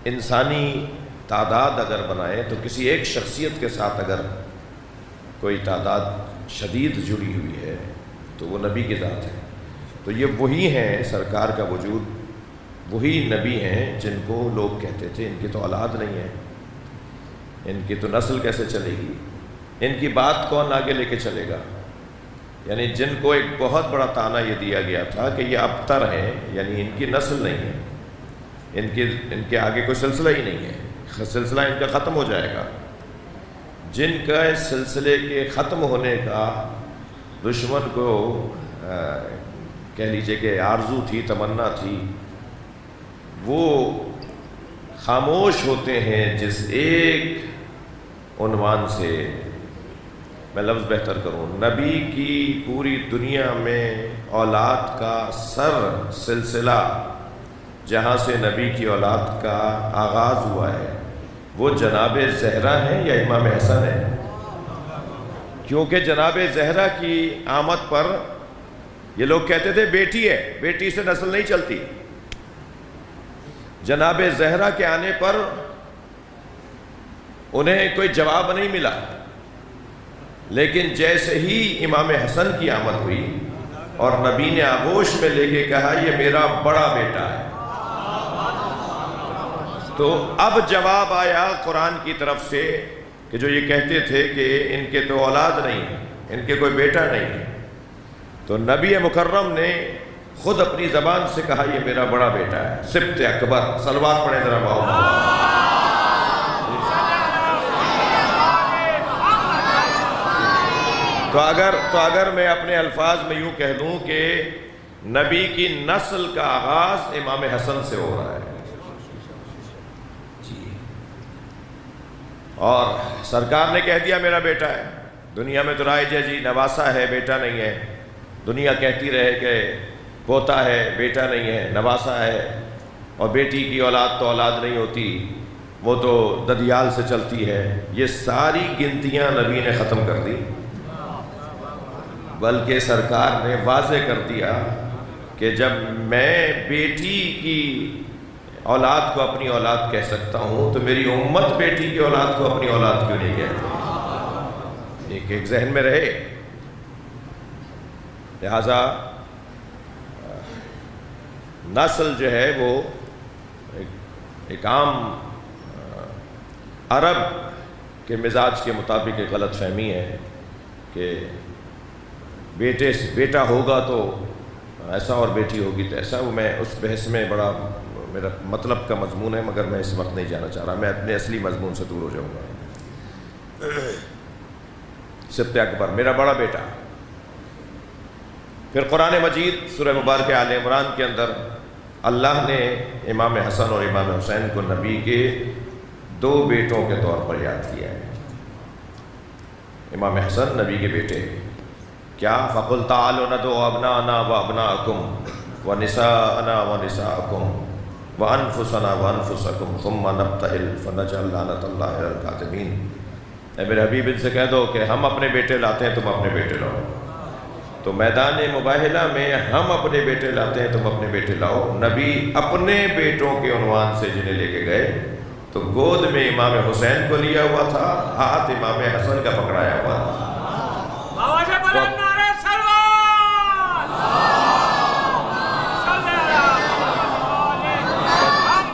انسانی تعداد اگر بنائیں تو کسی ایک شخصیت کے ساتھ اگر کوئی تعداد شدید جڑی ہوئی ہے تو وہ نبی کی ذات ہے۔ تو یہ وہی ہیں، سرکار کا وجود وہی نبی ہیں جن کو لوگ کہتے تھے ان کی تو اولاد نہیں ہے، ان کی تو نسل کیسے چلے گی، ان کی بات کون آگے لے کے چلے گا، یعنی جن کو ایک بہت بڑا طعنہ یہ دیا گیا تھا کہ یہ ابتر ہیں، یعنی ان کی نسل نہیں ہے، ان کے آگے کوئی سلسلہ ہی نہیں ہے، سلسلہ ان کا ختم ہو جائے گا۔ جن کا اس سلسلے کے ختم ہونے کا دشمن کو کہہ لیجئے کہ آرزو تھی، تمنا تھی، وہ خاموش ہوتے ہیں جس ایک عنوان سے، میں لفظ بہتر کروں، نبی کی پوری دنیا میں اولاد کا سلسلہ جہاں سے نبی کی اولاد کا آغاز ہوا ہے وہ جناب زہرا ہیں یا امام حسن ہے؟ کیونکہ جناب زہرا کی آمد پر یہ لوگ کہتے تھے بیٹی ہے، بیٹی سے نسل نہیں چلتی۔ جناب زہرا کے آنے پر انہیں کوئی جواب نہیں ملا، لیکن جیسے ہی امام حسن کی آمد ہوئی اور نبی نے آغوش میں لے کے کہا یہ میرا بڑا بیٹا ہے، تو اب جواب آیا قرآن کی طرف سے کہ جو یہ کہتے تھے کہ ان کے تو اولاد نہیں ہے، ان کے کوئی بیٹا نہیں ہے، تو نبی مکرم نے خود اپنی زبان سے کہا یہ میرا بڑا بیٹا ہے، سبط اکبر۔ صلوات پڑھیں ذرا محمد۔ تو اگر میں اپنے الفاظ میں یوں کہہ دوں کہ نبی کی نسل کا آغاز امام حسن سے ہو رہا ہے جی، اور سرکار نے کہہ دیا میرا بیٹا ہے۔ دنیا میں تو رائج ہے جی نواسا ہے بیٹا نہیں ہے، دنیا کہتی رہے کہ پوتا ہے بیٹا نہیں ہے، نواسا ہے، اور بیٹی کی اولاد تو اولاد نہیں ہوتی، وہ تو ددیال سے چلتی ہے۔ یہ ساری گنتیاں نبی نے ختم کر دی، بلکہ سرکار نے واضح کر دیا کہ جب میں بیٹی کی اولاد کو اپنی اولاد کہہ سکتا ہوں تو میری امت بیٹی کی اولاد کو اپنی اولاد کیوں نہیں کہتی؟ ایک ذہن میں رہے۔ لہذا نسل جو ہے وہ ایک عام عرب کے مزاج کے مطابق ایک غلط فہمی ہے کہ بیٹے سے بیٹا ہوگا تو ایسا اور بیٹی ہوگی تو ایسا۔ وہ میں اس بحث میں بڑا میرا مطلب کا مضمون ہے، مگر میں اس وقت نہیں جانا چاہ رہا، میں اپنے اصلی مضمون سے دور ہو جاؤں گا۔ سبط اکبر میرا بڑا بیٹا۔ پھر قرآن مجید سورہ مبارکہ آل عمران کے اندر اللہ نے امام حسن اور امام حسین کو نبی کے دو بیٹوں کے طور پر یاد کیا ہے۔ امام حسن نبی کے بیٹے کیا؟ فَقُلْ تَعَالُوا نَدْعُوا أَبْنَاءَنَا وَأَبْنَاءَكُمْ وَنِسَاءَنَا وَنِسَاءَكُمْ وَأَنفُسَنَا وَأَنفُسَكُمْ ثُمَّ نَبْتَهِلْ فَنَجْعَلْ لَعْنَتَ اللَّهِ عَلَى الْكَاذِبِينَ۔ اے میرے حبیب ان سے کہہ دو کہ ہم اپنے بیٹے لاتے ہیں، تم اپنے بیٹے لاؤ۔ تو میدان مباہلہ میں ہم اپنے بیٹے لاتے ہیں، تم اپنے بیٹے لاؤ۔ نبی اپنے بیٹوں کے عنوان سے جنہیں لے کے گئے تو گود میں امام حسین کو لیا ہوا تھا، ہاتھ امام حسن کا پکڑایا ہوا تھا۔